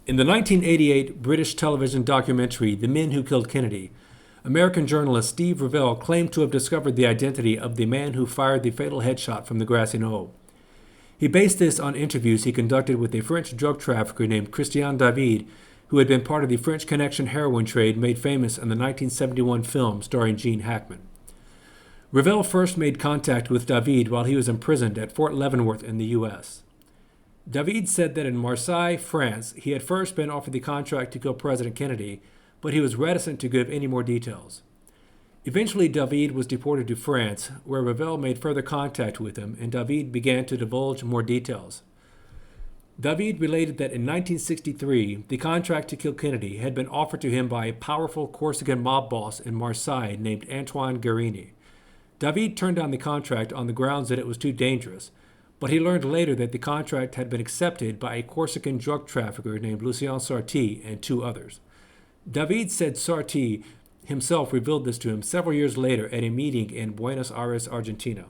In the 1988 British television documentary The Men Who Killed Kennedy, American journalist Steve Revell claimed to have discovered the identity of the man who fired the fatal headshot from the grassy knoll. He based this on interviews he conducted with a French drug trafficker named Christian David, who had been part of the French Connection heroin trade made famous in the 1971 film starring Gene Hackman. Revell first made contact with David while he was imprisoned at Fort Leavenworth in the U.S. David said that in Marseille, France, he had first been offered the contract to kill President Kennedy, but he was reticent to give any more details. Eventually, David was deported to France, where Revell made further contact with him, and David began to divulge more details. David related that in 1963, the contract to kill Kennedy had been offered to him by a powerful Corsican mob boss in Marseille named Antoine Guérini. David turned down the contract on the grounds that it was too dangerous, but he learned later that the contract had been accepted by a Corsican drug trafficker named Lucien Sarti and two others. David said Sarti himself revealed this to him several years later at a meeting in Buenos Aires, Argentina.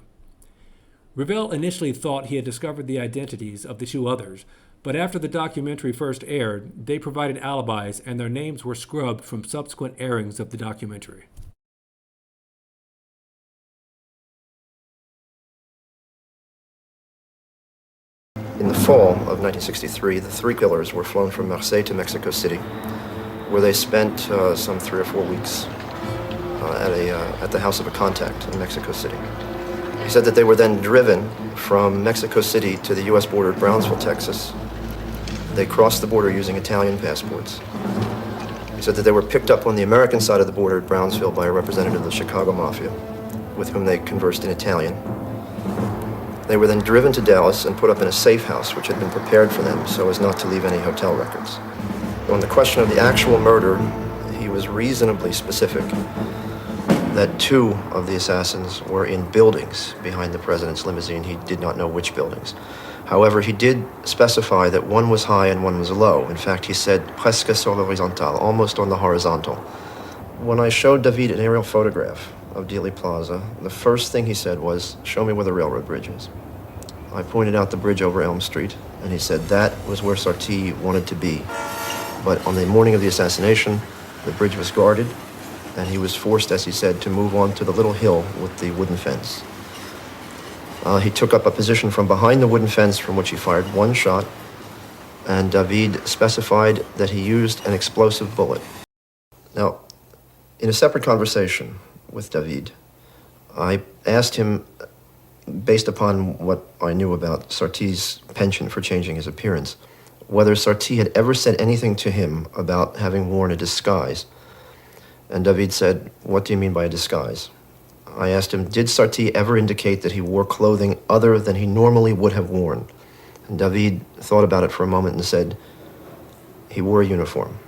Revell initially thought he had discovered the identities of the two others, but after the documentary first aired, they provided alibis and their names were scrubbed from subsequent airings of the documentary. In the fall of 1963, the three killers were flown from Marseille to Mexico City, where they spent some 3 or 4 weeks at the house of a contact in Mexico City. He said that they were then driven from Mexico City to the U.S. border at Brownsville, Texas. They crossed the border using Italian passports. He said that they were picked up on the American side of the border at Brownsville by a representative of the Chicago Mafia, with whom they conversed in Italian. They were then driven to Dallas and put up in a safe house, which had been prepared for them so as not to leave any hotel records. On the question of the actual murder, he was reasonably specific that 2 of the assassins were in buildings behind the president's limousine. He did not know which buildings. However, he did specify that one was high and one was low. In fact, he said presque sur l'horizontale, almost on the horizontal. When I showed David an aerial photograph of Dealey Plaza, the first thing he said was, "Show me where the railroad bridge is." I pointed out the bridge over Elm Street, and he said that was where Sarti wanted to be. But on the morning of the assassination, the bridge was guarded, and he was forced, as he said, to move on to the little hill with the wooden fence. He took up a position from behind the wooden fence from which he fired 1 shot, and David specified that he used an explosive bullet. Now, in a separate conversation with David, I asked him, based upon what I knew about Sarti's penchant for changing his appearance, whether Sarti had ever said anything to him about having worn a disguise. And David said, "What do you mean by a disguise?" I asked him, did Sarti ever indicate that he wore clothing other than he normally would have worn? And David thought about it for a moment and said, he wore a uniform.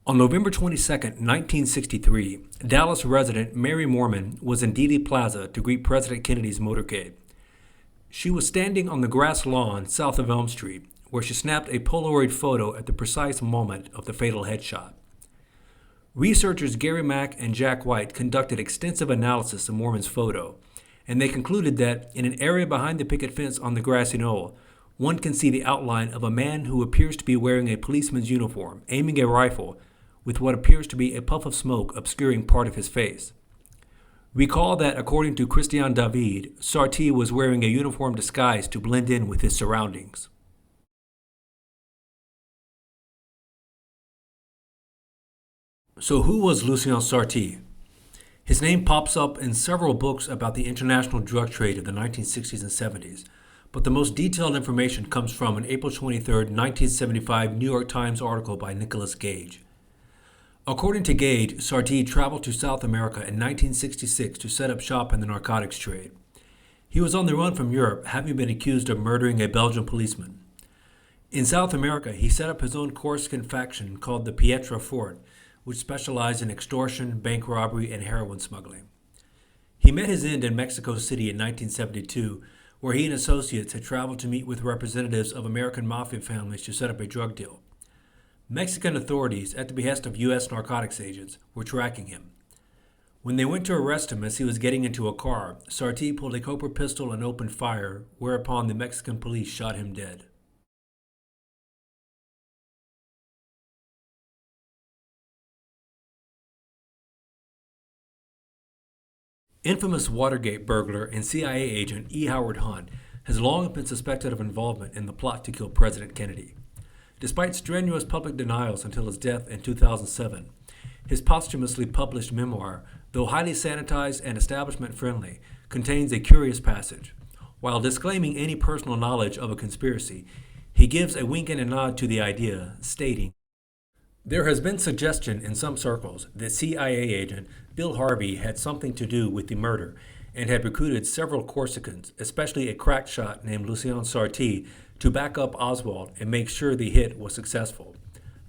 On November 22, 1963, Dallas resident Mary Mormon was in Dealey Plaza to greet President Kennedy's motorcade. She was standing on the grass lawn south of Elm Street, where she snapped a Polaroid photo at the precise moment of the fatal headshot. Researchers Gary Mack and Jack White conducted extensive analysis of Mormon's photo, and they concluded that in an area behind the picket fence on the grassy knoll, one can see the outline of a man who appears to be wearing a policeman's uniform, aiming a rifle, with what appears to be a puff of smoke obscuring part of his face. Recall that, according to Christian David, Sarti was wearing a uniform disguise to blend in with his surroundings. So who was Lucien Sarti? His name pops up in several books about the international drug trade of the 1960s and 70s, but the most detailed information comes from an April 23, 1975 New York Times article by Nicholas Gage. According to Gage, Sarti traveled to South America in 1966 to set up shop in the narcotics trade. He was on the run from Europe, having been accused of murdering a Belgian policeman. In South America, he set up his own Corsican faction called the Pietra Fort, which specialized in extortion, bank robbery, and heroin smuggling. He met his end in Mexico City in 1972, where he and associates had traveled to meet with representatives of American mafia families to set up a drug deal. Mexican authorities, at the behest of U.S. narcotics agents, were tracking him. When they went to arrest him as he was getting into a car, Sarti pulled a Cobra pistol and opened fire, whereupon the Mexican police shot him dead. Infamous Watergate burglar and CIA agent E. Howard Hunt has long been suspected of involvement in the plot to kill President Kennedy. Despite strenuous public denials until his death in 2007, his posthumously published memoir, though highly sanitized and establishment-friendly, contains a curious passage. While disclaiming any personal knowledge of a conspiracy, he gives a wink and a nod to the idea, stating, "There has been suggestion in some circles that CIA agent Bill Harvey had something to do with the murder and had recruited several Corsicans, especially a crack shot named Lucien Sarti, to back up Oswald and make sure the hit was successful.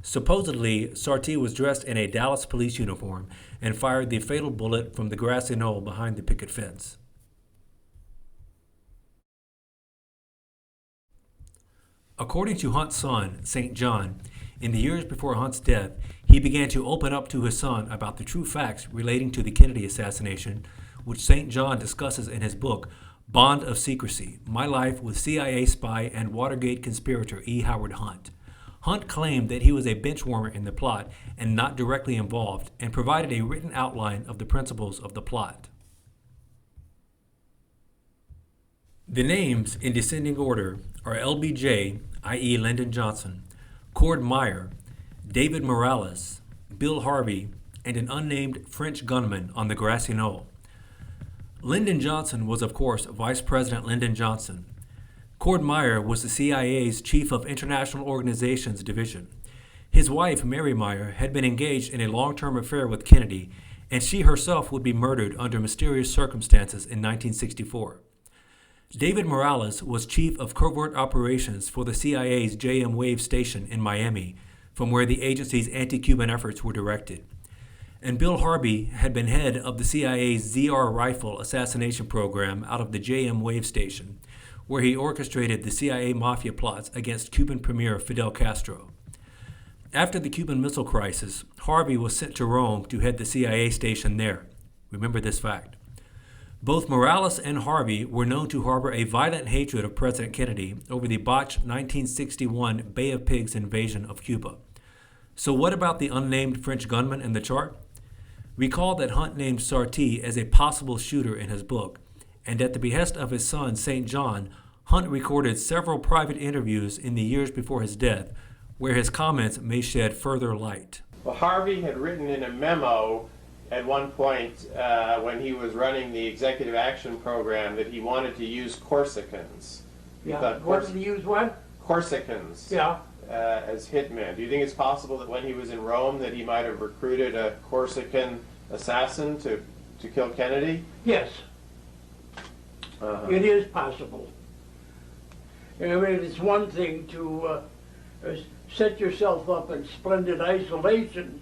Supposedly, Sarti was dressed in a Dallas police uniform and fired the fatal bullet from the grassy knoll behind the picket fence." According to Hunt's son, St. John, in the years before Hunt's death, he began to open up to his son about the true facts relating to the Kennedy assassination, which St. John discusses in his book, Bond of Secrecy, My Life with CIA Spy and Watergate Conspirator E. Howard Hunt. Hunt claimed that he was a benchwarmer in the plot and not directly involved, and provided a written outline of the principles of the plot. The names, in descending order, are LBJ, i.e. Lyndon Johnson, Cord Meyer, David Morales, Bill Harvey, and an unnamed French gunman on the grassy knoll. Lyndon Johnson was, of course, Vice President Lyndon Johnson. Cord Meyer was the CIA's Chief of International Organizations Division. His wife, Mary Meyer, had been engaged in a long-term affair with Kennedy, and she herself would be murdered under mysterious circumstances in 1964. David Morales was Chief of Covert Operations for the CIA's JM Wave Station in Miami, from where the agency's anti-Cuban efforts were directed. And Bill Harvey had been head of the CIA's ZR Rifle assassination program out of the JM Wave Station, where he orchestrated the CIA mafia plots against Cuban Premier Fidel Castro. After the Cuban Missile Crisis, Harvey was sent to Rome to head the CIA station there. Remember this fact. Both Morales and Harvey were known to harbor a violent hatred of President Kennedy over the botched 1961 Bay of Pigs invasion of Cuba. So what about the unnamed French gunman in the chart? Recall that Hunt named Sarti as a possible shooter in his book, and at the behest of his son, St. John, Hunt recorded several private interviews in the years before his death, where his comments may shed further light. Well, Harvey had written in a memo at one point when he was running the executive action program that he wanted to use Corsicans. Yeah, wanted to use what? Corsicans. Yeah. As hitmen. Do you think it's possible that when he was in Rome that he might have recruited a Corsican assassin to kill Kennedy? Yes. It is possible. I mean, it's one thing to set yourself up in splendid isolation,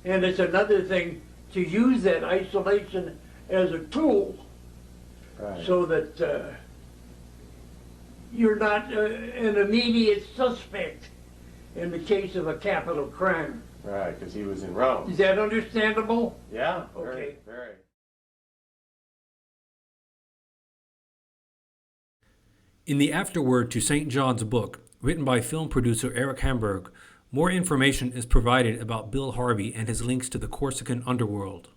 and it's another thing to use that isolation as a tool, Right. so that you're not an immediate suspect in the case of a capital crime. Right, because he was in Rome. Is that understandable? Yeah, Okay. very. In the afterword to St. John's book, written by film producer Eric Hamburg, more information is provided about Bill Harvey and his links to the Corsican underworld.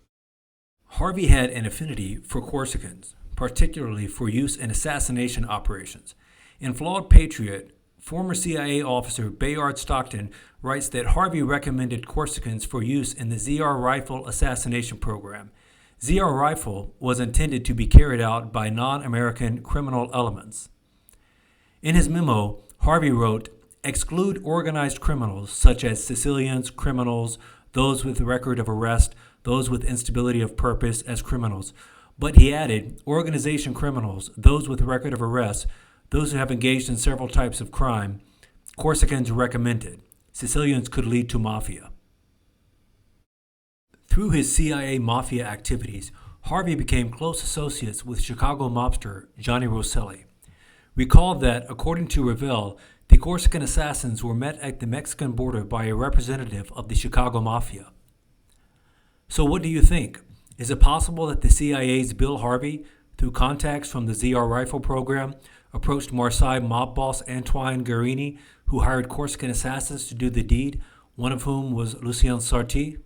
Harvey had an affinity for Corsicans, particularly for use in assassination operations. In Flawed Patriot, former CIA officer Bayard Stockton writes that Harvey recommended Corsicans for use in the ZR Rifle assassination program. ZR Rifle was intended to be carried out by non-American criminal elements. In his memo, Harvey wrote, "Exclude organized criminals such as Sicilians, criminals, those with record of arrest, those with instability of purpose as criminals." But he added, organization criminals, those with record of arrest, those who have engaged in several types of crime, Corsicans recommended. Sicilians could lead to mafia. Through his CIA mafia activities, Harvey became close associates with Chicago mobster Johnny Rosselli. Recall that, according to Revell, the Corsican assassins were met at the Mexican border by a representative of the Chicago Mafia. So what do you think? Is it possible that the CIA's Bill Harvey, through contacts from the ZR rifle program, approached Marseille mob boss Antoine Guérini, who hired Corsican assassins to do the deed, one of whom was Lucien Sarti?